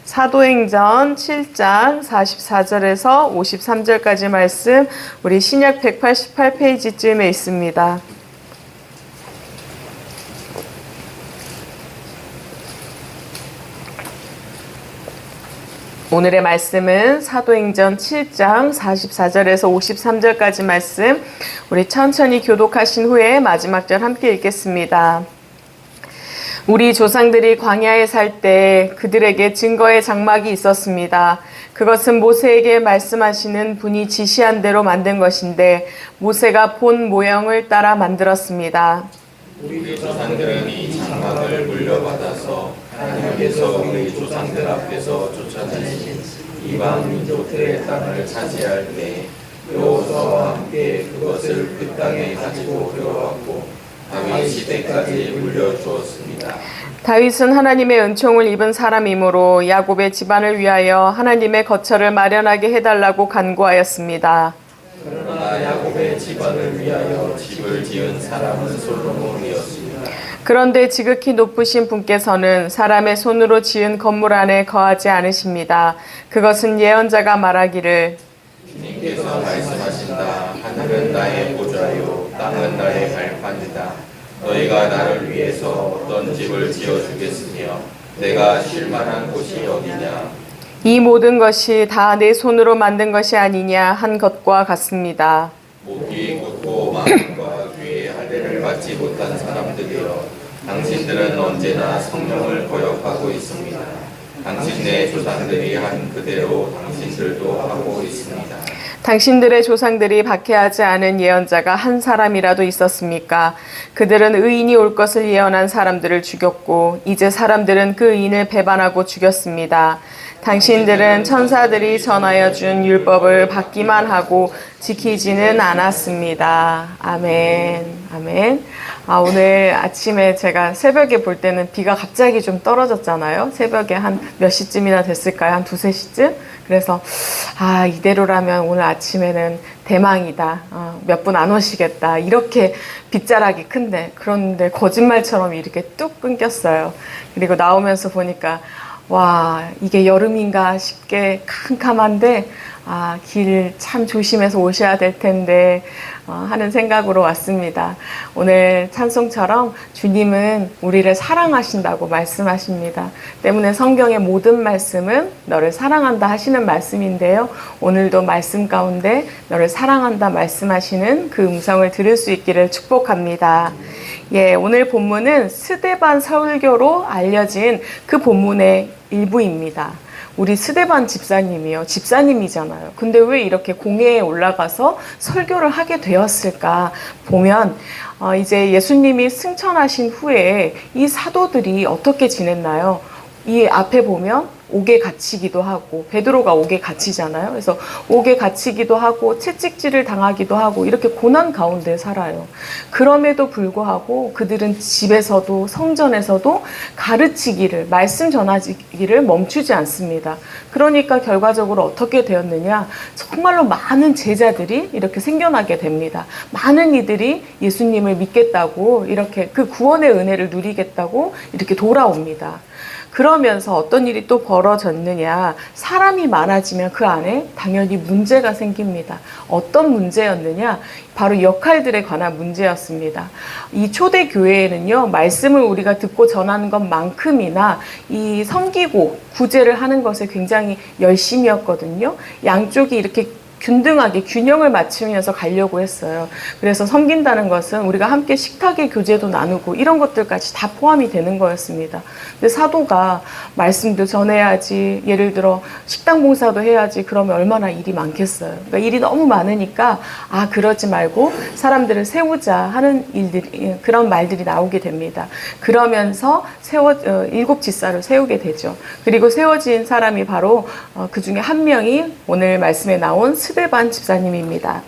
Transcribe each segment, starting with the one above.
사도행전 7장 44절에서 53절까지 말씀, 우리 신약 188페이지쯤에 있습니다. 오늘의 말씀은 사도행전 7장 44절에서 53절까지 말씀, 우리 천천히 교독하신 후에 마지막 절 함께 읽겠습니다. 우리 조상들이 광야에 살 때 그들에게 증거의 장막이 있었습니다. 그것은 모세에게 말씀하시는 분이 지시한 대로 만든 것인데 모세가 본 모형을 따라 만들었습니다. 우리 조상들은 이 장막을 물려받아서 하나님께서 우리 조상들 앞에서 쫓아내신 이방 민족들의 땅을 차지할 때 여호수아와 함께 그것을 그 땅에 가지고 들어왔고 다윗 시대까지 물려주었습니다. 다윗은 하나님의 은총을 입은 사람이므로 야곱의 집안을 위하여 하나님의 거처를 마련하게 해달라고 간구하였습니다. 그러나 야곱의 집안을 위하여 집을 지은 사람은 솔로몬이었습니다. 그런데 지극히 높으신 분께서는 사람의 손으로 지은 건물 안에 거하지 않으십니다. 그것은 예언자가 말하기를 주님께서 말씀하신다. 하늘은 나의 보좌요 땅은 나의 발판이다. 너희가 나를 위해서 어떤 집을 지어주겠으며 내가 쉴 만한 곳이 어디냐. 이 모든 것이 다 내 손으로 만든 것이 아니냐 한 것과 같습니다. 목이 굳고 마음과 귀에 할례를 받지 못한 사람들이여, 당신들은 언제나 성령을 거역하고 있습니다. 당신네 조상들이 한 그대로 당신들도 하고 있습니다. 당신들의 조상들이 박해하지 않은 예언자가 한 사람이라도 있었습니까? 그들은 의인이 올 것을 예언한 사람들을 죽였고 이제 사람들은 그 의인을 배반하고 죽였습니다. 당신들은 천사들이 전하여 준 율법을 받기만 하고 지키지는 않았습니다. 아멘. 아멘. 오늘 아침에 제가 새벽에 볼 때는 비가 갑자기 좀 떨어졌잖아요. 새벽에 한 몇 시쯤이나 됐을까요? 한 2, 3시쯤? 그래서 이대로라면 오늘 아침에는 대망이다. 몇 분 안 오시겠다. 이렇게 빗자락이 큰데, 그런데 거짓말처럼 이렇게 뚝 끊겼어요. 그리고 나오면서 보니까 와, 이게 여름인가 싶게 캄캄한데 길 참 조심해서 오셔야 될 텐데 하는 생각으로 왔습니다. 오늘 찬송처럼 주님은 우리를 사랑하신다고 말씀하십니다. 때문에 성경의 모든 말씀은 너를 사랑한다 하시는 말씀인데요. 오늘도 말씀 가운데 너를 사랑한다 말씀하시는 그 음성을 들을 수 있기를 축복합니다. 오늘 본문은 스데반 설교로 알려진 그 본문의 일부입니다. 우리 스데반 집사님이요. 집사님이잖아요. 근데 왜 이렇게 공회에 올라가서 설교를 하게 되었을까 보면 이제 예수님이 승천하신 후에 이 사도들이 어떻게 지냈나요? 이 앞에 보면 옥에 갇히기도 하고, 베드로가 옥에 갇히잖아요. 그래서 옥에 갇히기도 하고 채찍질을 당하기도 하고 이렇게 고난 가운데 살아요. 그럼에도 불구하고 그들은 집에서도 성전에서도 가르치기를, 말씀 전하기를 멈추지 않습니다. 그러니까 결과적으로 어떻게 되었느냐, 정말로 많은 제자들이 이렇게 생겨나게 됩니다. 많은 이들이 예수님을 믿겠다고, 이렇게 그 구원의 은혜를 누리겠다고 이렇게 돌아옵니다. 그러면서 어떤 일이 또 벌어졌느냐, 사람이 많아지면 그 안에 당연히 문제가 생깁니다. 어떤 문제였느냐, 바로 역할들에 관한 문제였습니다. 이 초대 교회에는요, 말씀을 우리가 듣고 전하는 것만큼이나 이 섬기고 구제를 하는 것에 굉장히 열심이었거든요. 양쪽이 이렇게 균등하게 균형을 맞추면서 가려고 했어요. 그래서 섬긴다는 것은 우리가 함께 식탁의 교제도 나누고 이런 것들까지 다 포함이 되는 거였습니다. 근데 사도가 말씀도 전해야지, 예를 들어 식당 봉사도 해야지, 그러면 얼마나 일이 많겠어요. 그러니까 일이 너무 많으니까 그러지 말고 사람들을 세우자 하는 일들이, 그런 말들이 나오게 됩니다. 그러면서 7 집사를 세우게 되죠. 그리고 세워진 사람이 바로 그 중에 한 명이 오늘 말씀에 나온 스데반 집사님입니다.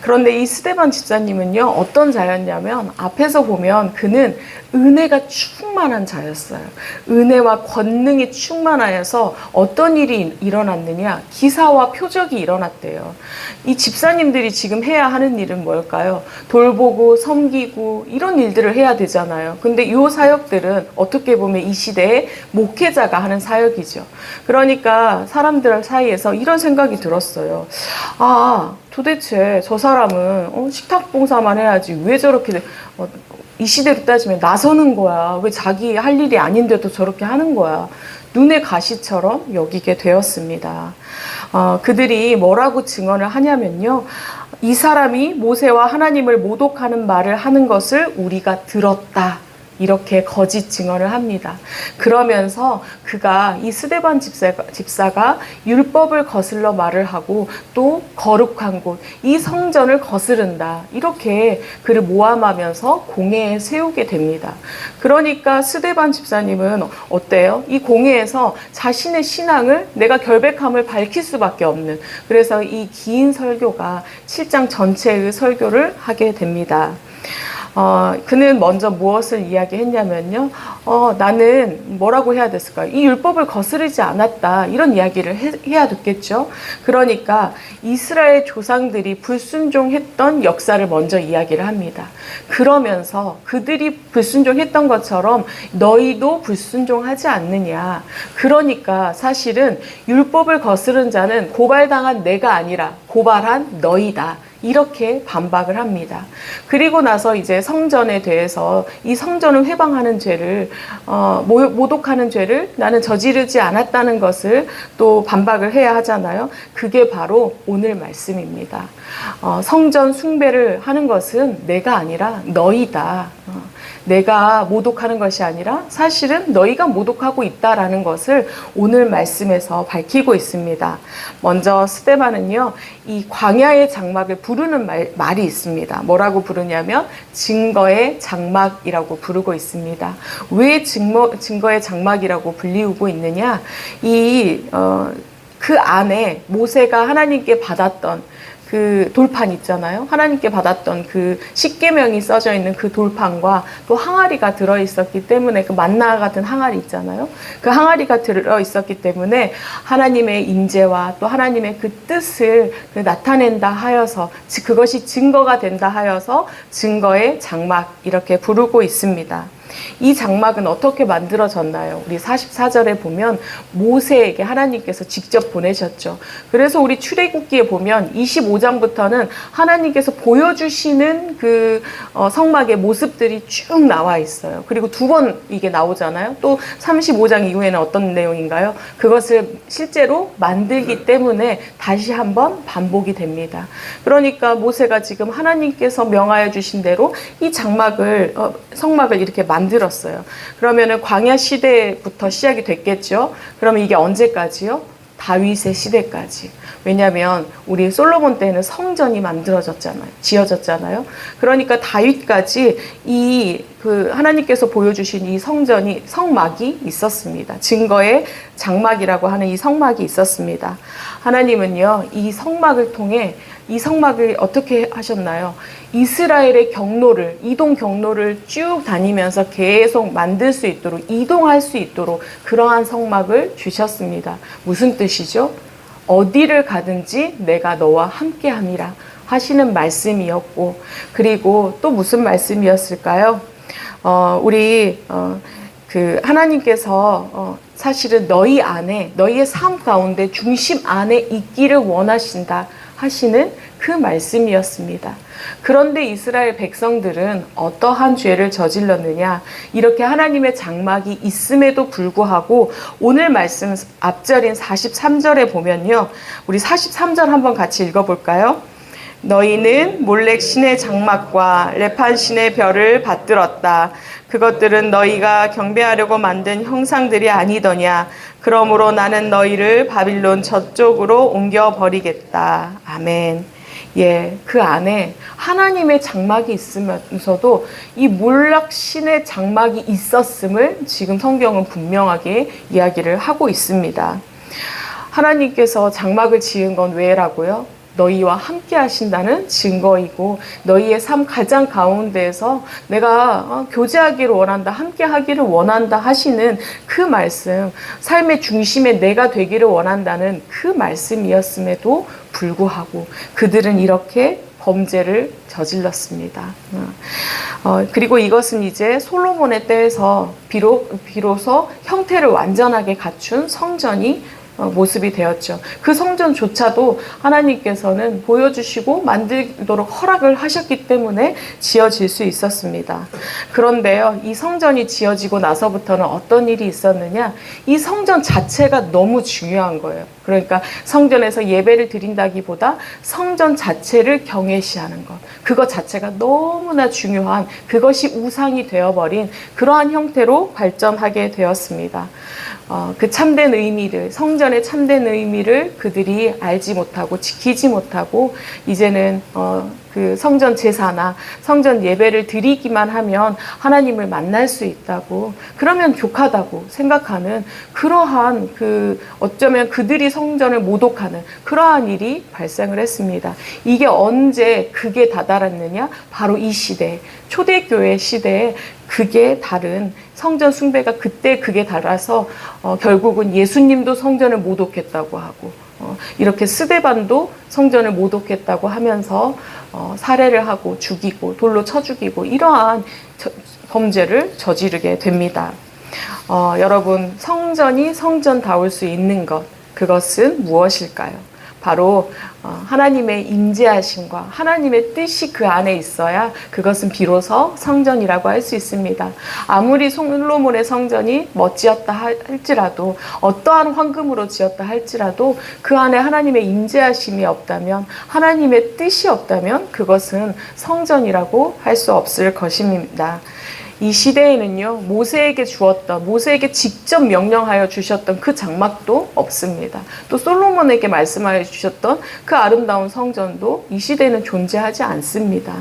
그런데 이 스데반 집사님은요, 어떤 자였냐면 앞에서 보면 그는 은혜가 충만한 자였어요. 은혜와 권능이 충만하여서 어떤 일이 일어났느냐? 기사와 표적이 일어났대요. 이 집사님들이 지금 해야 하는 일은 뭘까요? 돌보고 섬기고 이런 일들을 해야 되잖아요. 근데 이 사역들은 어떻게 보면 이 시대에 목회자가 하는 사역이죠. 그러니까 사람들 사이에서 이런 생각이 들었어요. 아, 도대체 저 사람은 식탁 봉사만 해야지 왜 저렇게 이 시대로 따지면 나서는 거야. 왜 자기 할 일이 아닌데도 저렇게 하는 거야. 눈의 가시처럼 여기게 되었습니다. 그들이 뭐라고 증언을 하냐면요. 이 사람이 모세와 하나님을 모독하는 말을 하는 것을 우리가 들었다. 이렇게 거짓 증언을 합니다. 그러면서 그가 이 스데반 집사가 율법을 거슬러 말을 하고 또 거룩한 곳, 이 성전을 거스른다. 이렇게 그를 모함하면서 공회에 세우게 됩니다. 그러니까 스데반 집사님은 어때요? 이 공회에서 자신의 신앙을 내가 결백함을 밝힐 수밖에 없는, 그래서 이 긴 설교가 7장 전체의 설교를 하게 됩니다. 그는 먼저 무엇을 이야기했냐면요. 나는 뭐라고 해야 됐을까요? 이 율법을 거스르지 않았다. 이런 이야기를 해야 됐겠죠. 그러니까 이스라엘 조상들이 불순종했던 역사를 먼저 이야기를 합니다. 그러면서 그들이 불순종했던 것처럼 너희도 불순종하지 않느냐. 그러니까 사실은 율법을 거스른 자는 고발당한 내가 아니라 고발한 너희다. 이렇게 반박을 합니다. 그리고 나서 이제 성전에 대해서 이 성전을 회방하는 죄를 모독하는 죄를 나는 저지르지 않았다는 것을 또 반박을 해야 하잖아요. 그게 바로 오늘 말씀입니다. 성전 숭배를 하는 것은 내가 아니라 너희다. 내가 모독하는 것이 아니라 사실은 너희가 모독하고 있다라는 것을 오늘 말씀에서 밝히고 있습니다. 먼저 스데반은요, 이 광야의 장막을 부르는 말이 있습니다. 뭐라고 부르냐면 증거의 장막이라고 부르고 있습니다. 왜 증거의 장막이라고 불리우고 있느냐? 그 안에 모세가 하나님께 받았던 그 돌판 있잖아요. 하나님께 받았던 그 십계명이 써져 있는 그 돌판과 또 항아리가 들어 있었기 때문에, 그 만나 같은 항아리 있잖아요. 그 항아리가 들어 있었기 때문에 하나님의 임재와 또 하나님의 그 뜻을 나타낸다 하여서, 그것이 증거가 된다 하여서 증거의 장막 이렇게 부르고 있습니다. 이 장막은 어떻게 만들어졌나요? 우리 44절에 보면 모세에게 하나님께서 직접 보내셨죠. 그래서 우리 출애굽기에 보면 25장부터는 하나님께서 보여주시는 그 성막의 모습들이 쭉 나와 있어요. 그리고 두 번 이게 나오잖아요. 또 35장 이후에는 어떤 내용인가요? 그것을 실제로 만들기 때문에 다시 한번 반복이 됩니다. 그러니까 모세가 지금 하나님께서 명하여 주신 대로 이 장막을 성막을 이렇게 만들었어요. 그러면은 광야 시대부터 시작이 됐겠죠. 그러면 이게 언제까지요? 다윗의 시대까지. 왜냐하면 우리 솔로몬 때는 성전이 지어졌잖아요. 그러니까 다윗까지 하나님께서 보여주신 이 성막이 있었습니다. 증거의 장막이라고 하는 이 성막이 있었습니다. 하나님은요, 이 성막을 통해 이 성막을 어떻게 하셨나요? 이스라엘의 이동 경로를 쭉 다니면서 계속 만들 수 있도록, 이동할 수 있도록 그러한 성막을 주셨습니다. 무슨 뜻이죠? 어디를 가든지 내가 너와 함께 함이라 하시는 말씀이었고, 그리고 또 무슨 말씀이었을까요? 하나님께서 사실은 너희의 삶 가운데 중심 안에 있기를 원하신다 하시는 그 말씀이었습니다. 그런데 이스라엘 백성들은 어떠한 죄를 저질렀느냐? 이렇게 하나님의 장막이 있음에도 불구하고 오늘 말씀 앞절인 43절에 보면요. 우리 43절 한번 같이 읽어볼까요? 너희는 몰렉 신의 장막과 레판 신의 별을 받들었다. 그것들은 너희가 경배하려고 만든 형상들이 아니더냐. 그러므로 나는 너희를 바빌론 저쪽으로 옮겨버리겠다. 아멘. 예, 그 안에 하나님의 장막이 있으면서도 이 몰락 신의 장막이 있었음을 지금 성경은 분명하게 이야기를 하고 있습니다. 하나님께서 장막을 지은 건 왜라고요? 너희와 함께 하신다는 증거이고 너희의 삶 가장 가운데에서 내가 교제하기를 원한다, 함께 하기를 원한다 하시는 그 말씀, 삶의 중심에 내가 되기를 원한다는 그 말씀이었음에도 불구하고 그들은 이렇게 범죄를 저질렀습니다. 그리고 이것은 이제 솔로몬의 때에서 비로소 형태를 완전하게 갖춘 성전이 모습이 되었죠. 그 성전조차도 하나님께서는 보여주시고 만들도록 허락을 하셨기 때문에 지어질 수 있었습니다. 그런데요, 이 성전이 지어지고 나서부터는 어떤 일이 있었느냐? 이 성전 자체가 너무 중요한 거예요. 그러니까 성전에서 예배를 드린다기보다 성전 자체를 경외시하는 것, 그것 자체가 너무나 중요한, 그것이 우상이 되어버린 그러한 형태로 발전하게 되었습니다. 그 참된 의미를, 성전의 참된 의미를 그들이 알지 못하고 지키지 못하고 이제는 그 성전 제사나 성전 예배를 드리기만 하면 하나님을 만날 수 있다고, 그러면 족하다고 생각하는 그러한 어쩌면 그들이 성전을 모독하는 그러한 일이 발생을 했습니다. 이게 언제 극에 다다랐느냐? 바로 이 시대, 초대교회 시대에 극에 다른 성전 숭배가 그때 극에 달아서 결국은 예수님도 성전을 모독했다고 하고 이렇게 스데반도 성전을 모독했다고 하면서 살해를 하고 죽이고 돌로 쳐 죽이고 이러한 범죄를 저지르게 됩니다. 여러분, 성전이 성전다울 수 있는 것, 그것은 무엇일까요? 바로 하나님의 임재하심과 하나님의 뜻이 그 안에 있어야 그것은 비로소 성전이라고 할 수 있습니다. 아무리 솔로몬의 성전이 멋지었다 할지라도, 어떠한 황금으로 지었다 할지라도 그 안에 하나님의 임재하심이 없다면, 하나님의 뜻이 없다면 그것은 성전이라고 할 수 없을 것입니다. 이 시대에는요, 모세에게 직접 명령하여 주셨던 그 장막도 없습니다. 또 솔로몬에게 말씀하여 주셨던 그 아름다운 성전도 이 시대에는 존재하지 않습니다.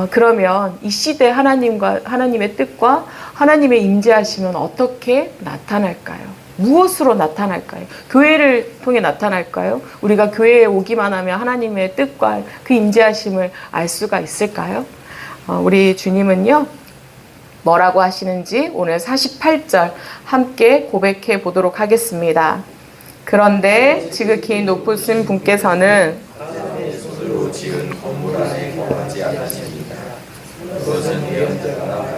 그러면 이 시대 하나님의 뜻과 하나님의 임재하심은 어떻게 나타날까요? 무엇으로 나타날까요? 교회를 통해 나타날까요? 우리가 교회에 오기만 하면 하나님의 뜻과 그 임재하심을 알 수가 있을까요? 우리 주님은요, 뭐라고 하시는지 오늘 48절 함께 고백해 보도록 하겠습니다. 그런데 지극히 높으신 분께서는 사람의 손으로 지은 건물 안에 거하지 않으십니다. 그것은 예언자가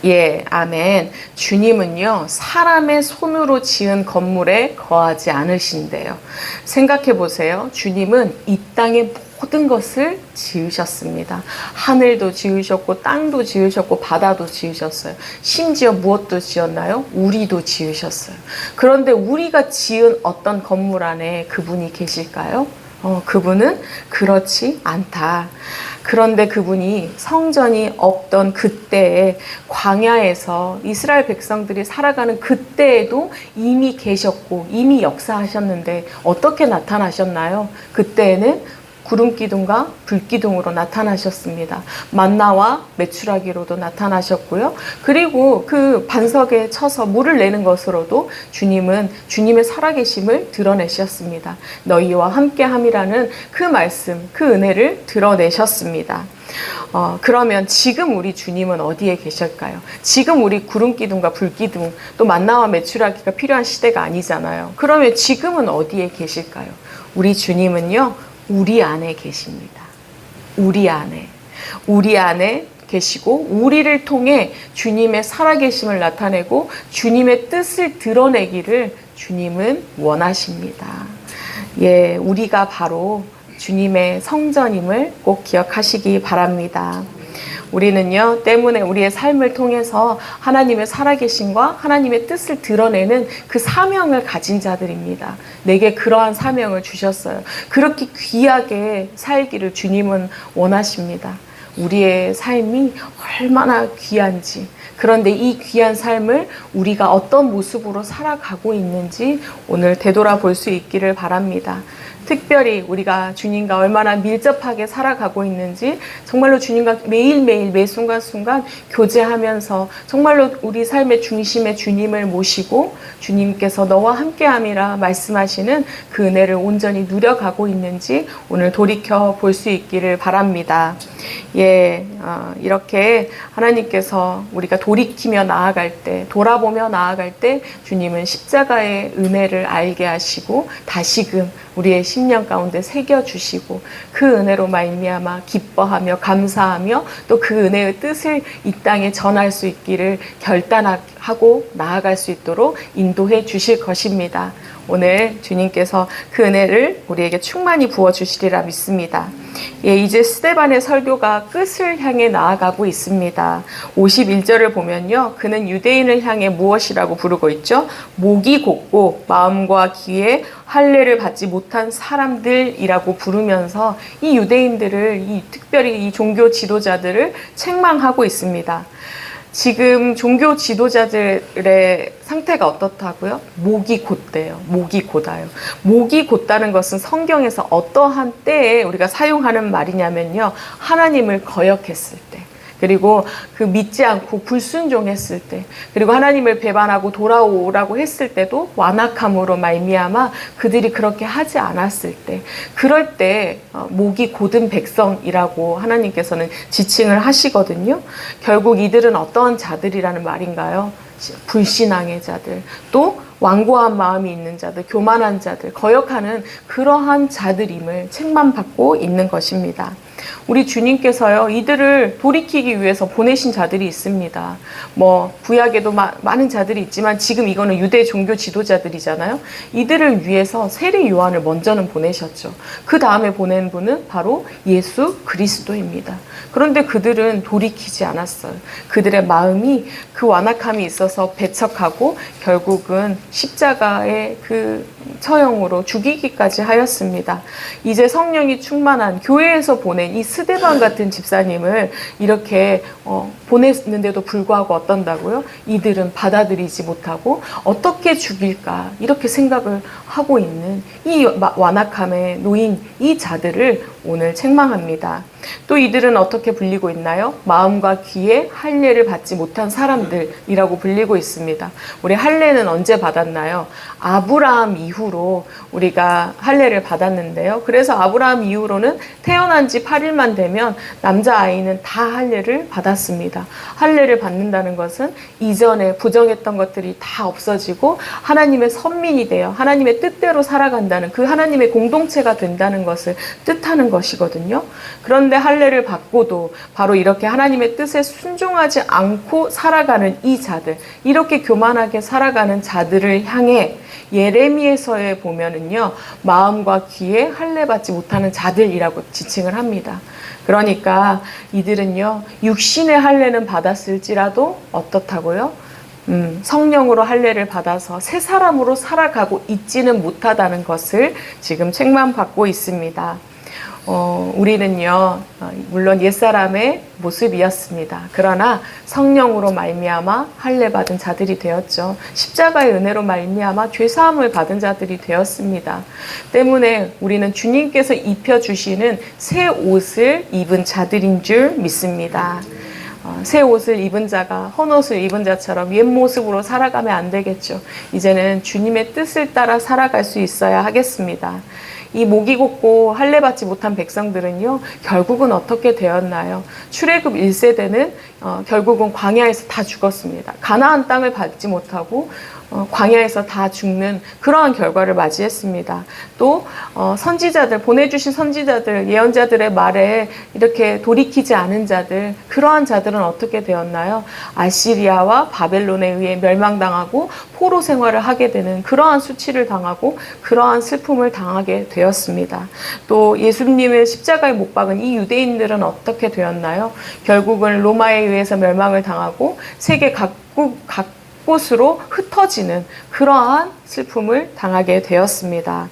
예, 아멘. 주님은요, 사람의 손으로 지은 건물에 거하지 않으신대요. 생각해 보세요. 주님은 이 땅의 모든 것을 지으셨습니다. 하늘도 지으셨고 땅도 지으셨고 바다도 지으셨어요. 심지어 무엇도 지었나요? 우리도 지으셨어요. 그런데 우리가 지은 어떤 건물 안에 그분이 계실까요? 그분은 그렇지 않다. 그런데 그분이 성전이 없던 그때에 광야에서 이스라엘 백성들이 살아가는 그때에도 이미 계셨고 이미 역사하셨는데 어떻게 나타나셨나요? 그때에는 구름기둥과 불기둥으로 나타나셨습니다. 만나와 메추라기로도 나타나셨고요. 그리고 그 반석에 쳐서 물을 내는 것으로도 주님은 주님의 살아계심을 드러내셨습니다. 너희와 함께함이라는 그 말씀, 그 은혜를 드러내셨습니다. 그러면 지금 우리 주님은 어디에 계실까요? 지금 우리 구름기둥과 불기둥, 또 만나와 메추라기가 필요한 시대가 아니잖아요. 그러면 지금은 어디에 계실까요? 우리 주님은요, 우리 안에 계십니다. 우리 안에 계시고 우리를 통해 주님의 살아계심을 나타내고 주님의 뜻을 드러내기를 주님은 원하십니다. 예, 우리가 바로 주님의 성전임을 꼭 기억하시기 바랍니다. 우리는요, 때문에 우리의 삶을 통해서 하나님의 살아계심과 하나님의 뜻을 드러내는 그 사명을 가진 자들입니다. 내게 그러한 사명을 주셨어요. 그렇게 귀하게 살기를 주님은 원하십니다. 우리의 삶이 얼마나 귀한지, 그런데 이 귀한 삶을 우리가 어떤 모습으로 살아가고 있는지 오늘 되돌아볼 수 있기를 바랍니다. 특별히 우리가 주님과 얼마나 밀접하게 살아가고 있는지 정말로 주님과 매일매일 매 순간순간 교제하면서 정말로 우리 삶의 중심에 주님을 모시고 주님께서 너와 함께함이라 말씀하시는 그 은혜를 온전히 누려가고 있는지 오늘 돌이켜 볼 수 있기를 바랍니다. 이렇게 하나님께서 우리가 돌이키며 나아갈 때, 돌아보며 나아갈 때 주님은 십자가의 은혜를 알게 하시고 다시금 우리의 심령 가운데 새겨주시고 그 은혜로 말미암아 기뻐하며 감사하며 또 그 은혜의 뜻을 이 땅에 전할 수 있기를 결단하고 나아갈 수 있도록 인도해 주실 것입니다. 오늘 주님께서 그 은혜를 우리에게 충만히 부어주시리라 믿습니다. 이제 스데반의 설교가 끝을 향해 나아가고 있습니다. 51절을 보면요. 그는 유대인을 향해 무엇이라고 부르고 있죠? 목이 곧고 마음과 귀에 할례를 받지 못한 사람들이라고 부르면서 이 유대인들을, 특별히 이 종교 지도자들을 책망하고 있습니다. 지금 종교 지도자들의 상태가 어떻다고요? 목이 곧대요. 목이 곧아요. 목이 곧다는 것은 성경에서 어떠한 때에 우리가 사용하는 말이냐면요. 하나님을 거역했을 때, 그리고 그 믿지 않고 불순종했을 때, 그리고 하나님을 배반하고 돌아오라고 했을 때도 완악함으로 말미암아 그들이 그렇게 하지 않았을 때, 그럴 때 목이 곧은 백성이라고 하나님께서는 지칭을 하시거든요. 결국 이들은 어떠한 자들이라는 말인가요? 불신앙의 자들, 또 완고한 마음이 있는 자들, 교만한 자들, 거역하는 그러한 자들임을 책망받고 있는 것입니다. 우리 주님께서요, 이들을 돌이키기 위해서 보내신 자들이 있습니다. 구약에도 많은 자들이 있지만 지금 이거는 유대 종교 지도자들이잖아요. 이들을 위해서 세례 요한을 먼저는 보내셨죠. 그 다음에 보낸 분은 바로 예수 그리스도입니다. 그런데 그들은 돌이키지 않았어요. 그들의 마음이 그 완악함이 있어서 배척하고 결국은 십자가의 그 처형으로 죽이기까지 하였습니다. 이제 성령이 충만한 교회에서 보낸 이 스데반 같은 집사님을 이렇게 보냈는데도 불구하고 어떤다고요? 이들은 받아들이지 못하고 어떻게 죽일까 이렇게 생각을 하고 있는 이 완악함에 놓인 이 자들을 오늘 책망합니다. 또 이들은 어떻게 불리고 있나요? 마음과 귀에 할례를 받지 못한 사람들이라고 불리고 있습니다. 우리 할례는 언제 받았나요? 아브라함 이후로 우리가 할례를 받았는데요. 그래서 아브라함 이후로는 태어난 지 8일만 되면 남자아이는 다 할례를 받았습니다. 할례를 받는다는 것은 이전에 부정했던 것들이 다 없어지고 하나님의 선민이 되어 하나님의 뜻대로 살아간다는, 그 하나님의 공동체가 된다는 것을 뜻하는 것이거든요. 그런데 할례를 받고도 바로 이렇게 하나님의 뜻에 순종하지 않고 살아가는 이 자들, 이렇게 교만하게 살아가는 자들을 향해 예레미야서에 보면은요, 마음과 귀에 할례 받지 못하는 자들이라고 지칭을 합니다. 그러니까 이들은요, 육신의 할례는 받았을지라도 어떻다고요? 성령으로 할례를 받아서 새 사람으로 살아가고 있지는 못하다는 것을 지금 책망받고 있습니다. 우리는요, 물론 옛사람의 모습이었습니다. 그러나 성령으로 말미암아 할례 받은 자들이 되었죠. 십자가의 은혜로 말미암아 죄사함을 받은 자들이 되었습니다. 때문에 우리는 주님께서 입혀주시는 새 옷을 입은 자들인 줄 믿습니다. 새 옷을 입은 자가 헌옷을 입은 자처럼 옛 모습으로 살아가면 안 되겠죠. 이제는 주님의 뜻을 따라 살아갈 수 있어야 하겠습니다. 이 목이 곧고 할례 받지 못한 백성들은요, 결국은 어떻게 되었나요? 출애굽 1세대는 결국은 광야에서 다 죽었습니다. 가나안 땅을 받지 못하고 광야에서 다 죽는 그러한 결과를 맞이했습니다. 또 선지자들, 보내주신 선지자들, 예언자들의 말에 이렇게 돌이키지 않은 자들, 그러한 자들은 어떻게 되었나요? 아시리아와 바벨론에 의해 멸망당하고 포로 생활을 하게 되는 그러한 수치를 당하고 그러한 슬픔을 당하게 되었습니다. 또 예수님의 십자가에 못 박은 이 유대인들은 어떻게 되었나요? 결국은 로마에 의해서 멸망을 당하고 세계 각곳으로 흩어지는 그러한 슬픔을 당하게 되었습니다.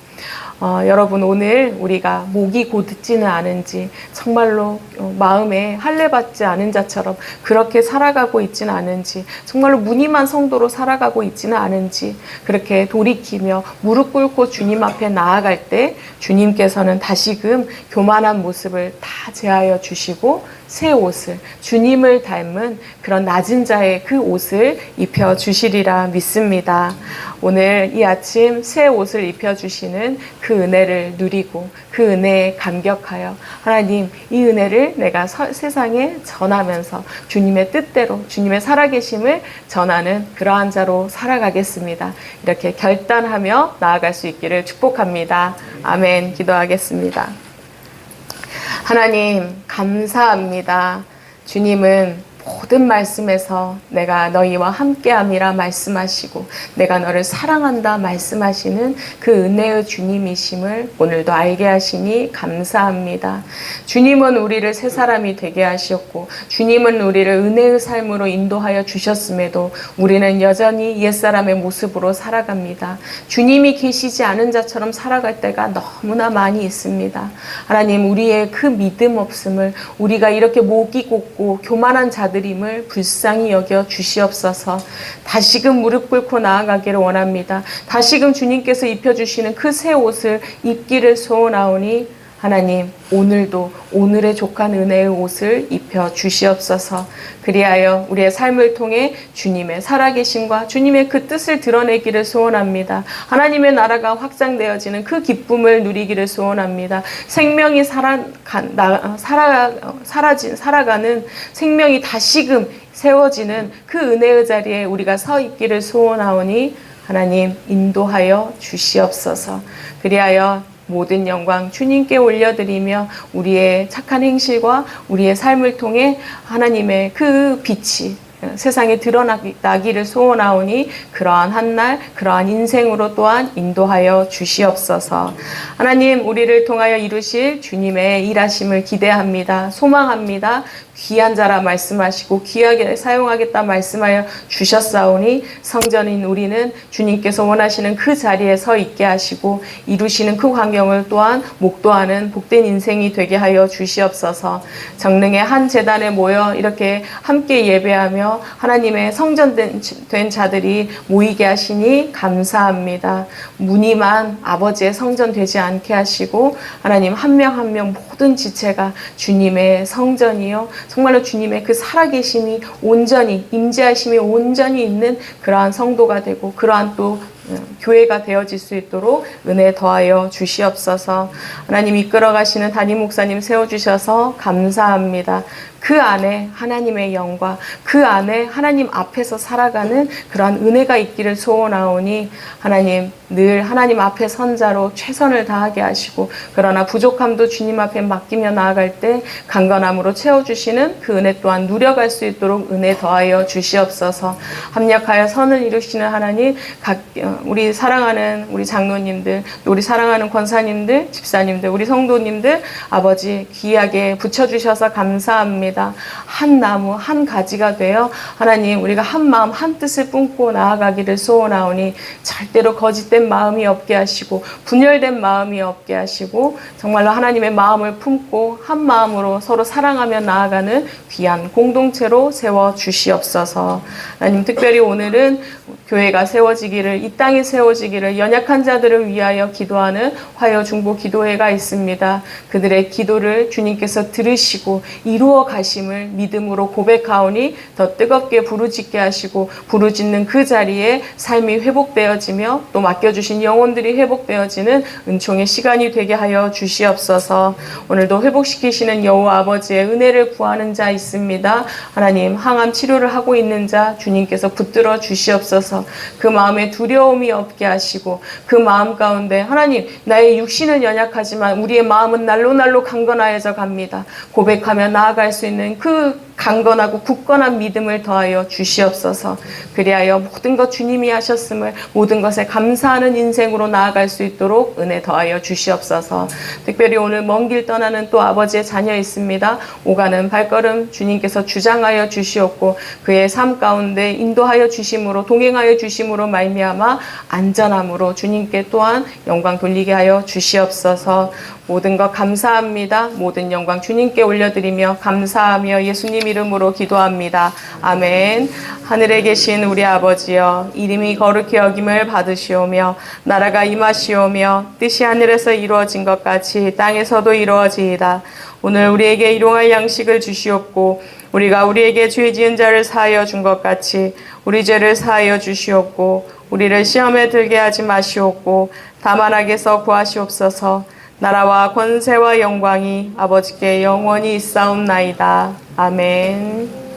여러분 오늘 우리가 목이 곧지는 않은지 정말로 마음에 할례받지 않은 자처럼 그렇게 살아가고 있지는 않은지 정말로 무늬만 성도로 살아가고 있지는 않은지 그렇게 돌이키며 무릎 꿇고 주님 앞에 나아갈 때 주님께서는 다시금 교만한 모습을 다 제하여 주시고 새 옷을 주님을 닮은 그런 낮은 자의 그 옷을 입혀 주시리라 믿습니다. 오늘 이 아침 새 옷을 입혀 주시는 그 은혜를 누리고 그 은혜에 감격하여 하나님 이 은혜를 내가 세상에 전하면서 주님의 뜻대로 주님의 살아계심을 전하는 그러한 자로 살아가겠습니다. 이렇게 결단하며 나아갈 수 있기를 축복합니다. 아멘. 기도하겠습니다. 하나님 감사합니다. 주님은 모든 말씀에서 내가 너희와 함께함이라 말씀하시고 내가 너를 사랑한다 말씀하시는 그 은혜의 주님이심을 오늘도 알게 하시니 감사합니다. 주님은 우리를 새 사람이 되게 하셨고 주님은 우리를 은혜의 삶으로 인도하여 주셨음에도 우리는 여전히 옛사람의 모습으로 살아갑니다. 주님이 계시지 않은 자처럼 살아갈 때가 너무나 많이 있습니다. 하나님 우리의 그 믿음 없음을 우리가 이렇게 목이 곧고 교만한 자들 임을 불쌍히 여겨 주시옵소서. 다시금 무릎 꿇고 나아가기를 원합니다. 다시금 주님께서 입혀주시는 그 새 옷을 입기를 소원하오니 하나님 오늘도 오늘의 족한 은혜의 옷을 입혀 주시옵소서. 그리하여 우리의 삶을 통해 주님의 살아계심과 주님의 그 뜻을 드러내기를 소원합니다. 하나님의 나라가 확장되어지는 그 기쁨을 누리기를 소원합니다. 생명이 살아가는 생명이 다시금 세워지는 그 은혜의 자리에 우리가 서 있기를 소원하오니 하나님 인도하여 주시옵소서. 그리하여 모든 영광 주님께 올려드리며 우리의 착한 행실과 우리의 삶을 통해 하나님의 그 빛이 세상에 드러나기를 소원하오니 그러한 한날 그러한 인생으로 또한 인도하여 주시옵소서. 하나님 우리를 통하여 이루실 주님의 일하심을 기대합니다. 소망합니다. 귀한 자라 말씀하시고 귀하게 사용하겠다 말씀하여 주셨사오니 성전인 우리는 주님께서 원하시는 그 자리에 서 있게 하시고 이루시는 그 광경을 또한 목도하는 복된 인생이 되게 하여 주시옵소서. 정릉의 한 제단에 모여 이렇게 함께 예배하며 하나님의 성전된 자들이 모이게 하시니 감사합니다. 무늬만 아버지의 성전 되지 않게 하시고 하나님 한 명 한 명 모든 지체가 주님의 성전이요 정말로 주님의 그 살아계심이 온전히 임재하심이 온전히 있는 그러한 성도가 되고 그러한 또 교회가 되어질 수 있도록 은혜 더하여 주시옵소서. 하나님 이끌어 가시는 담임 목사님 세워주셔서 감사합니다. 그 안에 하나님의 영과 그 안에 하나님 앞에서 살아가는 그러한 은혜가 있기를 소원하오니 하나님 늘 하나님 앞에 선자로 최선을 다하게 하시고 그러나 부족함도 주님 앞에 맡기며 나아갈 때 강건함으로 채워주시는 그 은혜 또한 누려갈 수 있도록 은혜 더하여 주시옵소서. 합력하여 선을 이루시는 하나님 우리 사랑하는 우리 장로님들 우리 사랑하는 권사님들 집사님들 우리 성도님들 아버지 귀하게 붙여주셔서 감사합니다. 한 나무 한 가지가 되어 하나님 우리가 한 마음 한 뜻을 품고 나아가기를 소원하오니 절대로 거짓된 마음이 없게 하시고 분열된 마음이 없게 하시고 정말로 하나님의 마음을 품고 한 마음으로 서로 사랑하며 나아가는 귀한 공동체로 세워 주시옵소서. 하나님 특별히 오늘은 교회가 세워지기를 이 땅에 세워지기를 연약한 자들을 위하여 기도하는 화요 중보 기도회가 있습니다. 그들의 기도를 주님께서 들으시고 이루어 가심을 믿음으로 고백하오니 더 뜨겁게 부르짖게 하시고 부르짖는 그 자리에 삶이 회복되어지며 또 맡겨주신 영혼들이 회복되어지는 은총의 시간이 되게 하여 주시옵소서. 오늘도 회복시키시는 여호와 아버지의 은혜를 구하는 자 있습니다. 하나님 항암 치료를 하고 있는 자 주님께서 붙들어 주시옵소서. 그 마음에 두려움이 없게 하시고 그 마음 가운데 하나님 나의 육신은 연약하지만 우리의 마음은 날로 날로 강건하여져 갑니다. 고백하며 나아갈 수 있는 그 강건하고 굳건한 믿음을 더하여 주시옵소서. 그리하여 모든 것 주님이 하셨음을 모든 것에 감사하는 인생으로 나아갈 수 있도록 은혜 더하여 주시옵소서. 특별히 오늘 먼 길 떠나는 또 아버지의 자녀 있습니다. 오가는 발걸음 주님께서 주장하여 주시옵고 그의 삶 가운데 인도하여 주심으로 동행하여 주심으로 말미암아 안전함으로 주님께 또한 영광 돌리게 하여 주시옵소서. 모든 것 감사합니다. 모든 영광 주님께 올려드리며 감사하며 예수님 이름으로 기도합니다. 아멘. 하늘에 계신 우리 아버지여, 이름이 거룩히 여김을 받으시오며 나라가 임하시오며 뜻이 하늘에서 이루어진 것 같이 땅에서도 이루어지이다. 오늘 우리에게 일용할 양식을 주시옵고 우리가 우리에게 죄 지은 자를 사하여 준 것 같이 우리 죄를 사하여 주시옵고 우리를 시험에 들게 하지 마시옵고 다만 악에서 구하시옵소서. 나라와 권세와 영광이 아버지께 영원히 있사옵나이다. 아멘.